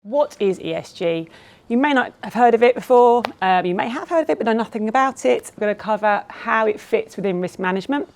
What is ESG? You may not have heard of it before, you may have heard of it but know nothing about it. We're going to cover how it fits within risk management.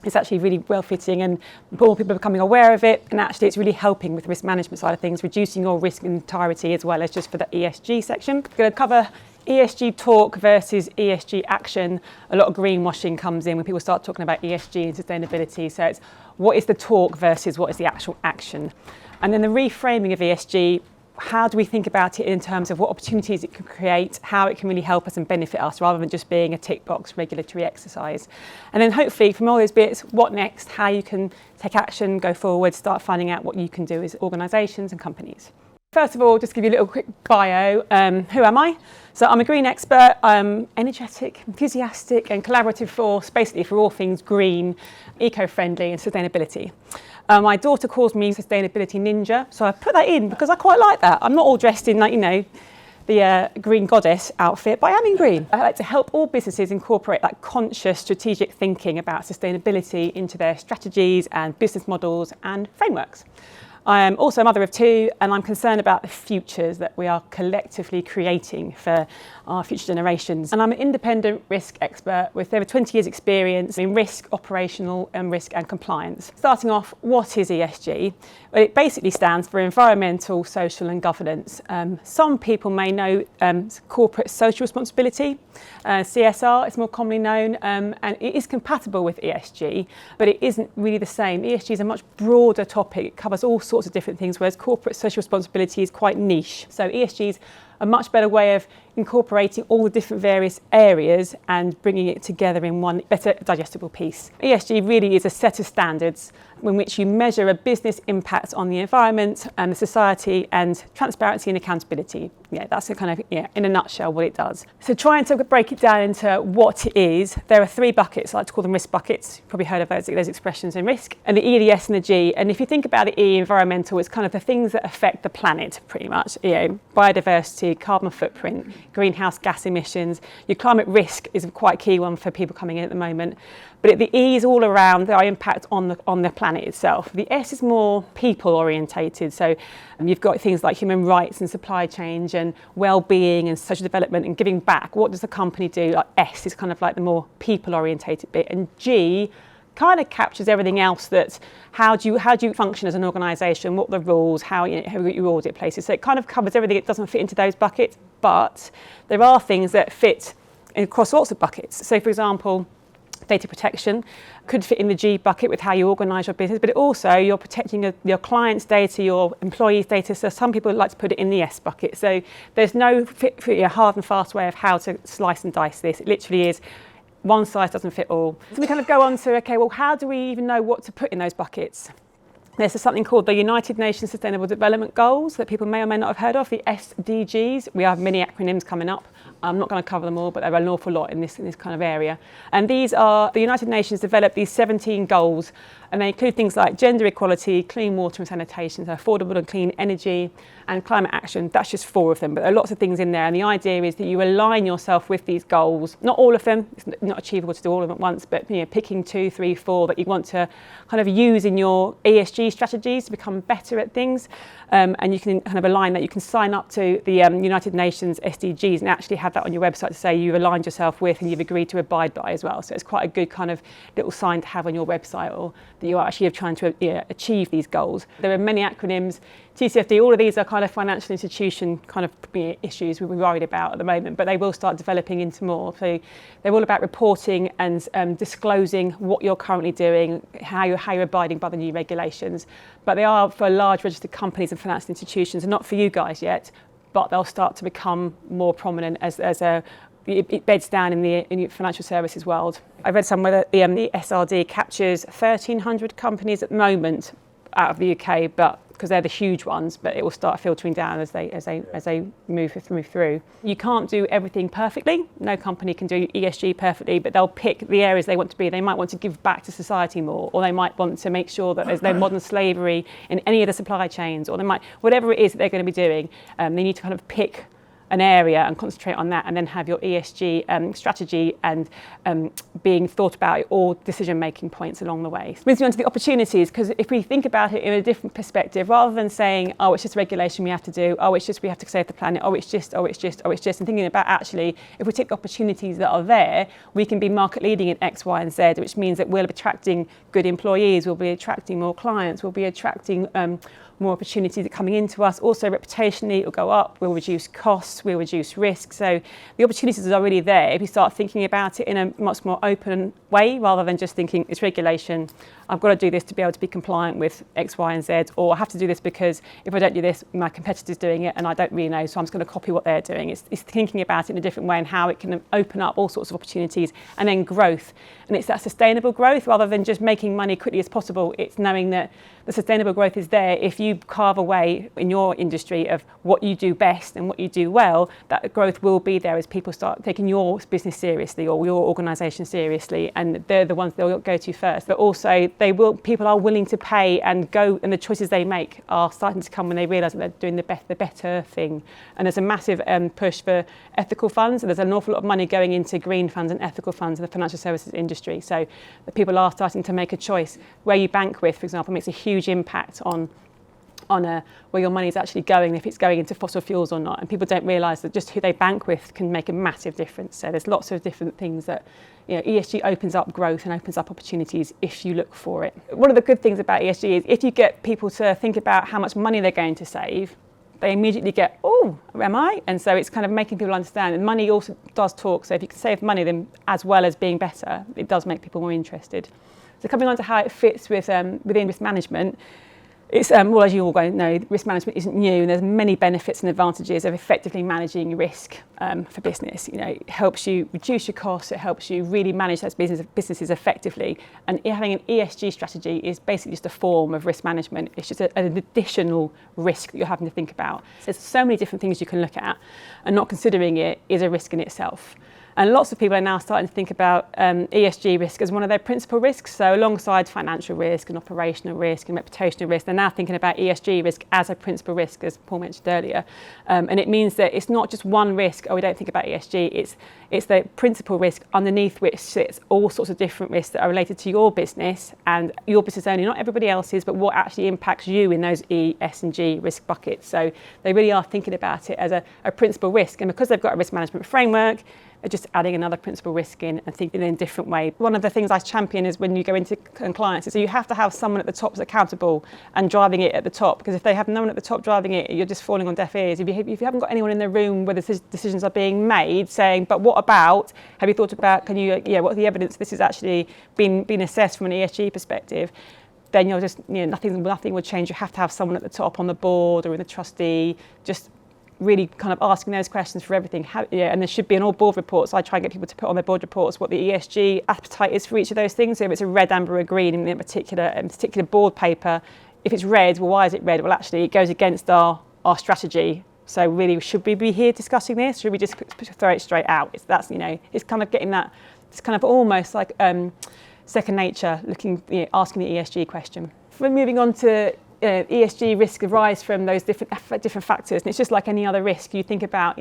It's actually really well fitting and more people are becoming aware of it, and actually it's really helping with the risk management side of things, reducing your risk in entirety as well as just for the ESG section. We're going to cover ESG talk versus ESG action. A lot of greenwashing comes in when people start talking about ESG and sustainability. So it's what is the talk versus what is the actual action. And then the reframing of ESG, how do we think about it in terms of what opportunities it can create, how it can really help us and benefit us rather than just being a tick box regulatory exercise. And then hopefully from all those bits, what next, how you can take action, go forward, start finding out what you can do as organisations and companies. First of all, just give you a little quick bio. Who am I? So I'm a green expert. I'm energetic, enthusiastic and collaborative force, basically for all things green, eco-friendly and sustainability. My daughter calls me Sustainability Ninja, so I put that in because I quite like that. I'm not all dressed in, like, you know, the green goddess outfit, but I am in green. I like to help all businesses incorporate that conscious strategic thinking about sustainability into their strategies and business models and frameworks. I'm also a mother of two, and I'm concerned about the futures that we are collectively creating for our future generations. And I'm an independent risk expert with over 20 years experience in risk, operational and risk and compliance. Starting off, what is ESG? Well, it basically stands for environmental, social and governance. Some people may know corporate social responsibility. CSR is more commonly known, and it is compatible with ESG, but it isn't really the same. ESG is a much broader topic. It covers all sorts of different things, whereas corporate social responsibility is quite niche. So ESG is a much better way of incorporating all the different various areas and bringing it together in one better digestible piece. ESG really is a set of standards in which you measure a business impact on the environment and the society, and transparency and accountability. Yeah, that's a kind of, in a nutshell what it does. So trying to break it down into what it is, there are three buckets. I like to call them risk buckets. You've probably heard of those expressions in risk. And the E, the S and the G. And if you think about the E, environmental, it's kind of the things that affect the planet pretty much. Biodiversity, carbon footprint, greenhouse gas emissions. Your climate risk is a quite key one for people coming in at the moment. But the E is all around our impact on the planet itself. The S is more people orientated. So you've got things like human rights and supply chain and well-being and social development and giving back. What does the company do? Like S is kind of like the more people orientated bit. And G kind of captures everything else. That how do you function as an organisation? What are the rules? How you audit places? So it kind of covers everything. It doesn't fit into those buckets, but there are things that fit across lots of buckets. So for example, data protection could fit in the G bucket with how you organise your business, but also you're protecting your clients' data, your employees' data. So some people like to put it in the S bucket. So there's no hard and fast way of how to slice and dice this. It literally is one size doesn't fit all. So we kind of go on to, okay, well, how do we even know what to put in those buckets? There's something called the United Nations Sustainable Development Goals that people may or may not have heard of, the SDGs. We have many acronyms coming up. I'm not going to cover them all, but there are an awful lot in this kind of area. And these are, the United Nations developed these 17 goals, and they include things like gender equality, clean water and sanitation, so affordable and clean energy, and climate action. That's just 4 of them, but there are lots of things in there. And the idea is that you align yourself with these goals. Not all of them, it's not achievable to do all of them at once, but picking 2, 3, 4 that you want to kind of use in your ESG strategies to become better at things. And you can kind of align that. You can sign up to the United Nations SDGs and actually have that on your website to say you've aligned yourself with and you've agreed to abide by as well. So it's quite a good kind of little sign to have on your website, or that you are actually trying to achieve these goals. There are many acronyms. TCFD, all of these are kind of financial institution kind of issues we're worried about at the moment, but they will start developing into more. So they're all about reporting and disclosing what you're currently doing, how you're abiding by the new regulations. But they are for large registered companies and financial institutions, and not for you guys yet, but they'll start to become more prominent as it beds down in the financial services world. I read somewhere that the SRD captures 1,300 companies at the moment out of the UK, but because they're the huge ones, but it will start filtering down as they move through. You can't do everything perfectly. No company can do ESG perfectly, but they'll pick the areas they want to be. They might want to give back to society more, or they might want to make sure that there's no modern slavery in any of the supply chains, or they might, whatever it is that they're going to be doing, they need to kind of pick an area and concentrate on that, and then have your ESG strategy and being thought about at all decision-making points along the way. Brings me on to the opportunities, because if we think about it in a different perspective, rather than saying, oh, it's just regulation we have to do, oh, it's just we have to save the planet, oh, it's just, and thinking about actually, if we take the opportunities that are there, we can be market leading in X, Y, and Z, which means that we'll be attracting good employees, we'll be attracting more clients, we'll be attracting more opportunities that are coming into us. Also, reputationally, it will go up, we'll reduce costs, we'll reduce risk. So the opportunities are already there if you start thinking about it in a much more open way, rather than just thinking it's regulation, I've got to do this to be able to be compliant with X, Y, and Z, or I have to do this because if I don't do this, my competitor's doing it and I don't really know, so I'm just going to copy what they're doing. It's thinking about it in a different way and how it can open up all sorts of opportunities, and then growth. And it's that sustainable growth rather than just making money quickly as possible. It's knowing that the sustainable growth is there. If you carve away in your industry of what you do best and what you do well, that growth will be there as people start taking your business seriously or your organisation seriously, and they're the ones they'll go to first. But also people are willing to pay and go, and the choices they make are starting to come when they realise that they're doing the better thing. And there's a massive push for ethical funds, and there's an awful lot of money going into green funds and ethical funds in the financial services industry. So the people are starting to make a choice. Where you bank with, for example, makes a huge impact on where your money is actually going, if it's going into fossil fuels or not. And people don't realise that just who they bank with can make a massive difference. So there's lots of different things that, ESG opens up growth and opens up opportunities if you look for it. One of the good things about ESG is if you get people to think about how much money they're going to save, they immediately get, oh, am I? And so it's kind of making people understand. And money also does talk. So if you can save money, then as well as being better, it does make people more interested. So coming on to how it fits within risk management, it's, well, as you all know, risk management isn't new, and there's many benefits and advantages of effectively managing risk for business. It helps you reduce your costs, it helps you really manage those businesses effectively, and having an ESG strategy is basically just a form of risk management. It's just an additional risk that you're having to think about. There's so many different things you can look at, and not considering it is a risk in itself. And lots of people are now starting to think about ESG risk as one of their principal risks. So alongside financial risk and operational risk and reputational risk, they're now thinking about ESG risk as a principal risk, as Paul mentioned earlier. And it means that it's not just one risk, we don't think about ESG, it's the principal risk underneath which sits all sorts of different risks that are related to your business and your business only, not everybody else's, but what actually impacts you in those E, S and G risk buckets. So they really are thinking about it as a principal risk. And because they've got a risk management framework, just adding another principal risk in and thinking in a different way. One of the things I champion is when you go into compliance, so you have to have someone at the top that's accountable and driving it at the top, because if they have no one at the top driving it, you're just falling on deaf ears. If you haven't got anyone in the room where the decisions are being made saying, but what about, have you thought about, what's the evidence this is actually been assessed from an ESG perspective, then you're just, nothing will change. You have to have someone at the top on the board or in the trustee, just really kind of asking those questions for everything. And there should be in all board reports. I try and get people to put on their board reports what the ESG appetite is for each of those things. So if it's a red, amber or green in a particular board paper, if it's red, well, why is it red? Well, actually, it goes against our strategy. So really, should we be here discussing this? Should we just throw it straight out? It's kind of getting that, it's kind of almost like second nature, asking the ESG question. We're moving on to ESG risk arise from those different factors, and it's just like any other risk. You think about,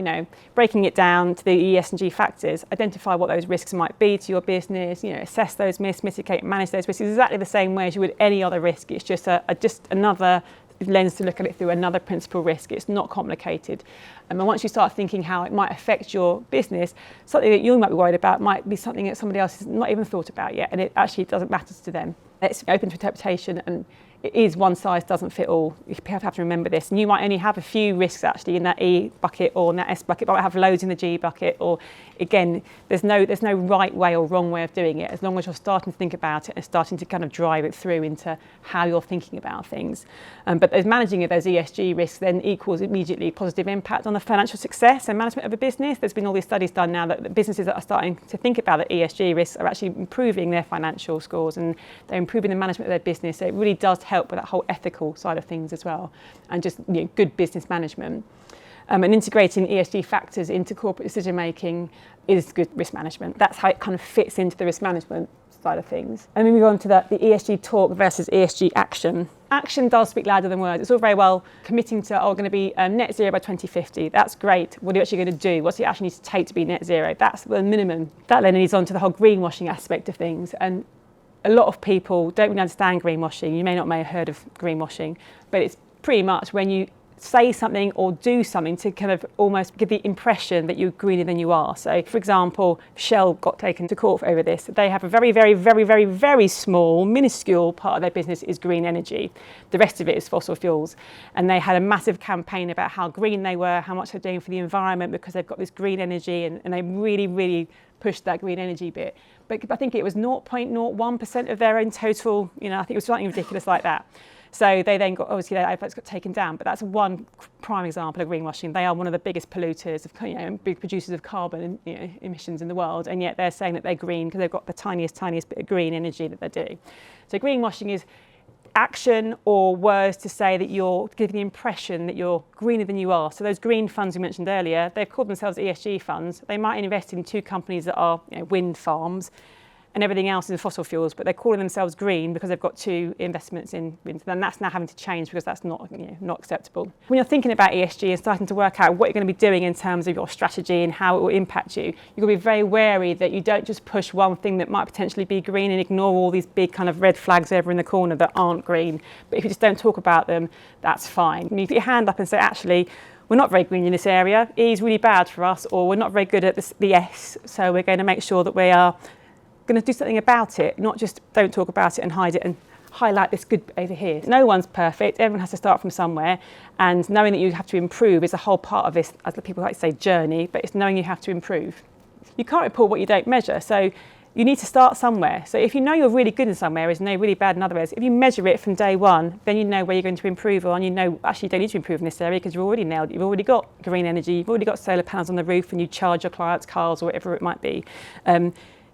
breaking it down to the E, S and G factors, identify what those risks might be to your business, assess those risks, mitigate, manage those risks exactly the same way as you would any other risk. It's just just another lens to look at it through, another principal risk. It's not complicated. And once you start thinking how it might affect your business, something that you might be worried about might be something that somebody else has not even thought about yet, and it actually doesn't matter to them. It's open to interpretation, and it is one size doesn't fit all. You have to remember this. And you might only have a few risks actually in that E bucket or in that S bucket, but might have loads in the G bucket. Or again, there's no right way or wrong way of doing it, as long as you're starting to think about it and starting to kind of drive it through into how you're thinking about things. But as managing of those ESG risks then equals immediately positive impact on the financial success and management of a business. There's been all these studies done now that the businesses that are starting to think about the ESG risks are actually improving their financial scores and they're improving the management of their business. So it really does help with that whole ethical side of things as well, and just good business management. And integrating ESG factors into corporate decision making is good risk management. That's how it kind of fits into the risk management side of things. And then we move on to the ESG talk versus ESG action. Action does speak louder than words. It's all very well committing to, we're going to be net zero by 2050. That's great. What are you actually going to do? What's the action you need to take to be net zero? That's the minimum. That then leads on to the whole greenwashing aspect of things. And a lot of people don't really understand greenwashing. You may have heard of greenwashing, but it's pretty much when you say something or do something to kind of almost give the impression that you're greener than you are. So, for example, Shell got taken to court over this. They have a very, very, very, very, very small, minuscule part of their business is green energy. The rest of it is fossil fuels. And they had a massive campaign about how green they were, how much they're doing for the environment because they've got this green energy, and they really, really pushed that green energy bit. But I think it was 0.01% of their own total, I think it was something ridiculous like that. So they then got, obviously their adverts got taken down, but that's one prime example of greenwashing. They are one of the biggest polluters, big producers of carbon emissions in the world, and yet they're saying that they're green because they've got the tiniest bit of green energy that they're doing. So greenwashing is action or words to say that you're giving the impression that you're greener than you are. So those green funds we mentioned earlier, they've called themselves ESG funds. They might invest in 2 companies that are wind farms, and everything else is fossil fuels, but they're calling themselves green because they've got 2 investments in wind. Then that's now having to change because that's not acceptable. When you're thinking about ESG and starting to work out what you're going to be doing in terms of your strategy and how it will impact you, you've got to be very wary that you don't just push one thing that might potentially be green and ignore all these big kind of red flags over in the corner that aren't green. But if you just don't talk about them, that's fine. And you put your hand up and say, actually, we're not very green in this area. E is really bad for us, or we're not very good at the S, so we're going to make sure that we are going to do something about it, not just don't talk about it and hide it and highlight this good over here. No one's perfect. Everyone has to start from somewhere, and knowing that you have to improve is a whole part of this, as people like to say, journey, but it's knowing you have to improve. You can't report what you don't measure, so you need to start somewhere. So if you know you're really good in some areas and you're really bad in other areas, if you measure it from day one, then you know where you're going to improve on. You know, actually you don't need to improve in this area because you're already nailed it. You've already got green energy, you've already got solar panels on the roof, and you charge your clients' cars or whatever it might be.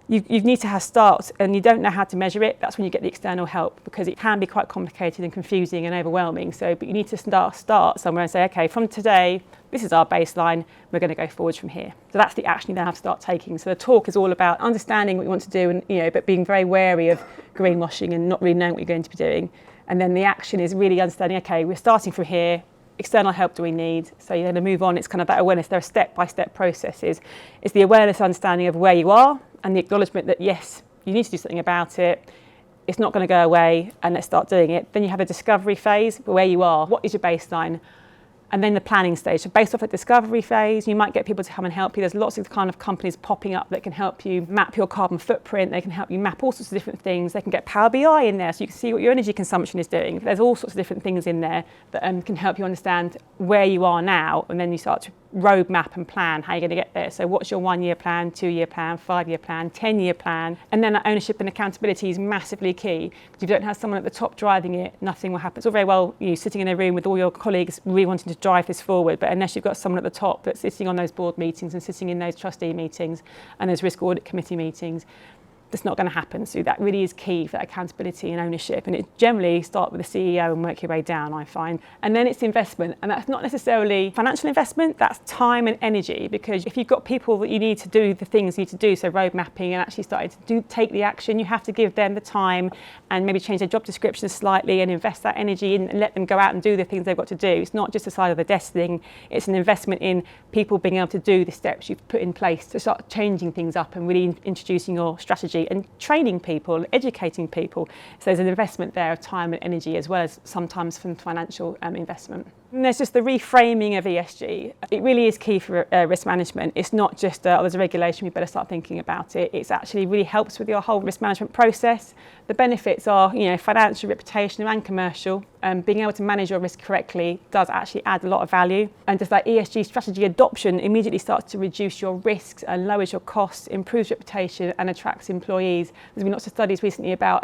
You need to have starts, and you don't know how to measure it. That's when you get the external help, because it can be quite complicated and confusing and overwhelming. But you need to start somewhere and say, okay, from today, this is our baseline. We're going to go forwards from here. So that's the action you then have to start taking. So the talk is all about understanding what you want to do, and but being very wary of greenwashing and not really knowing what you're going to be doing. And then the action is really understanding, okay, we're starting from here. External help do we need? So you're going to move on. It's kind of that awareness. There are step-by-step processes. It's the awareness, understanding of where you are, and the acknowledgement that, yes, you need to do something about it. It's not going to go away, and let's start doing it. Then you have a discovery phase, where you are. What is your baseline? And then the planning stage. So based off the discovery phase, you might get people to come and help you. There's lots of kind of companies popping up that can help you map your carbon footprint. They can help you map all sorts of different things. They can get Power BI in there so you can see what your energy consumption is doing. There's all sorts of different things in there that can help you understand where you are now, and then you start to roadmap and plan how you're going to get there. So what's your 1-year plan, 2-year plan, 5-year plan, 10-year plan? And then that ownership and accountability is massively key. If you don't have someone at the top driving it, nothing will happen. It's all very well you sitting in a room with all your colleagues really wanting to drive this forward, but unless you've got someone at the top that's sitting on those board meetings and sitting in those trustee meetings and those risk audit committee meetings, that's not going to happen. So that really is key for that accountability and ownership. And it generally starts with the CEO and work your way down, I find. And then it's investment. And that's not necessarily financial investment, that's time and energy. Because if you've got people that you need to do the things you need to do, so road mapping and actually starting to take the action, you have to give them the time and maybe change their job description slightly and invest that energy in and let them go out and do the things they've got to do. It's not just a side of the desk thing, it's an investment in people being able to do the steps you've put in place to start changing things up and really introducing your strategy and training people and educating people. So there's an investment there of time and energy, as well as sometimes from financial investment. And there's just the reframing of ESG. It really is key for risk management. It's not just, there's a regulation, we better start thinking about it. It's actually really helps with your whole risk management process. The benefits are, financial, reputational and commercial. Being able to manage your risk correctly does actually add a lot of value. And just like ESG strategy adoption immediately starts to reduce your risks and lowers your costs, improves reputation and attracts employees. There's been lots of studies recently about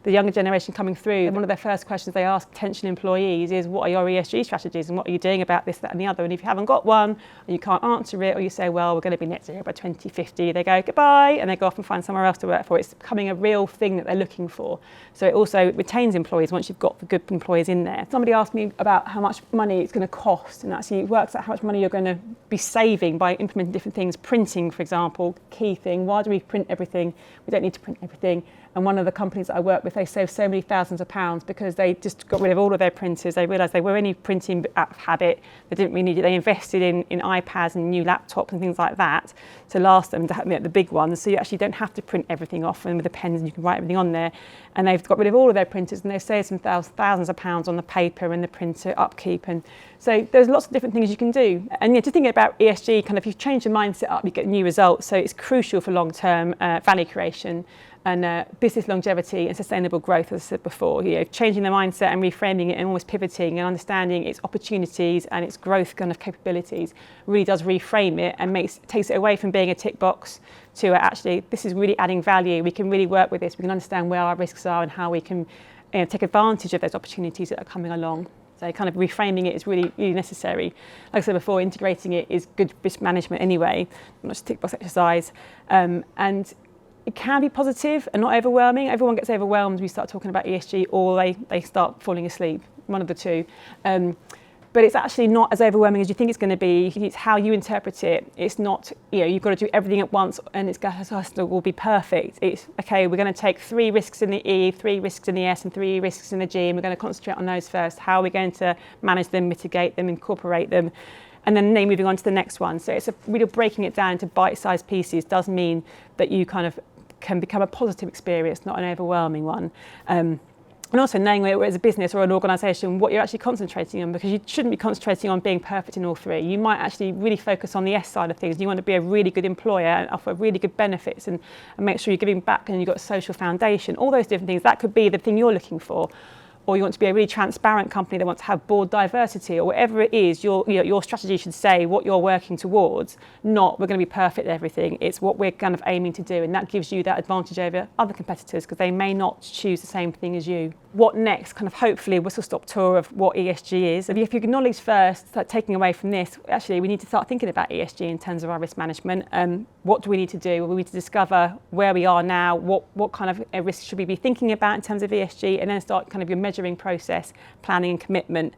the younger generation coming through. And one of their first questions they ask potential employees is, what are your ESG strategies and what are you doing about this, that and the other? And if you haven't got one, and you can't answer it, or you say, well, we're going to be net zero by 2050, they go, goodbye, and they go off and find somewhere else to work for. It's becoming a real thing that they're looking for. So it also retains employees once you've got the good employees in there. Somebody asked me about how much money it's going to cost, and actually it works out how much money you're going to be saving by implementing different things. Printing, for example, key thing. Why do we print everything? We don't need to print everything. And one of the companies that I work with, they saved so many thousands of pounds because they just got rid of all of their printers. They realised they were any printing habit, they didn't really need it. They invested in iPads and new laptops and things like that to last them, to have the big ones. So you actually don't have to print everything off, and with the pens and you can write everything on there. And they've got rid of all of their printers, and they've saved some thousands of pounds on the paper and the printer upkeep. And so there's lots of different things you can do. And just thinking about ESG, kind of, if you change your mindset up, you get new results. So it's crucial for long-term value creation and business longevity and sustainable growth, as I said before. Changing the mindset and reframing it and almost pivoting and understanding its opportunities and its growth kind of capabilities really does reframe it and takes it away from being a tick box to actually, this is really adding value. We can really work with this. We can understand where our risks are and how we can take advantage of those opportunities that are coming along. So kind of reframing it is really, really necessary. Like I said before, integrating it is good risk management anyway, not just a tick box exercise. And it can be positive and not overwhelming. Everyone gets overwhelmed when we start talking about ESG, or they start falling asleep, one of the two. But it's actually not as overwhelming as you think it's going to be. It's how you interpret it. It's not, you've got to do everything at once and it will be perfect. It's, okay, we're going to take 3 risks in the E, 3 risks in the S and 3 risks in the G, and we're going to concentrate on those first. How are we going to manage them, mitigate them, incorporate them? And then moving on to the next one. So it's really breaking it down into bite-sized pieces does mean that you kind of can become a positive experience, not an overwhelming one. And also knowing whether as a business or an organisation what you're actually concentrating on, because you shouldn't be concentrating on being perfect in all 3. You might actually really focus on the S side of things. You want to be a really good employer and offer really good benefits and make sure you're giving back and you've got a social foundation, all those different things. That could be the thing you're looking for. Or you want to be a really transparent company that wants to have board diversity, or whatever it is, your strategy should say what you're working towards, not we're going to be perfect at everything. It's what we're kind of aiming to do, and that gives you that advantage over other competitors because they may not choose the same thing as you. What next? Kind of hopefully a whistle-stop tour of what ESG is. If you acknowledge first, start taking away from this, actually we need to start thinking about ESG in terms of our risk management. What do we need to do? Well, we need to discover where we are now, what kind of risks should we be thinking about in terms of ESG, and then start kind of your measuring process, planning and commitment,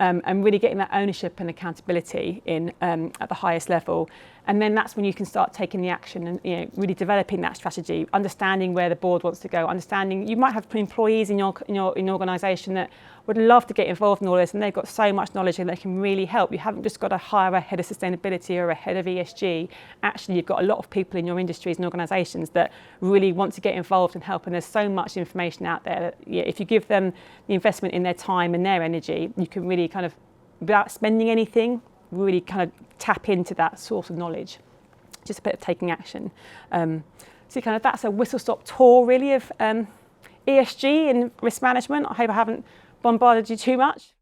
and really getting that ownership and accountability in at the highest level. And then that's when you can start taking the action and really developing that strategy, understanding where the board wants to go, understanding you might have employees in your organisation that would love to get involved in all this, and they've got so much knowledge and they can really help. You haven't just got to hire a head of sustainability or a head of ESG. Actually, you've got a lot of people in your industries and organisations that really want to get involved and help, and there's so much information out there that if you give them the investment in their time and their energy, you can really kind of, without spending anything, really kind of tap into that source of knowledge. Just a bit of taking action. So kind of that's a whistle-stop tour really of ESG and risk management. I hope I haven't bombarded you too much.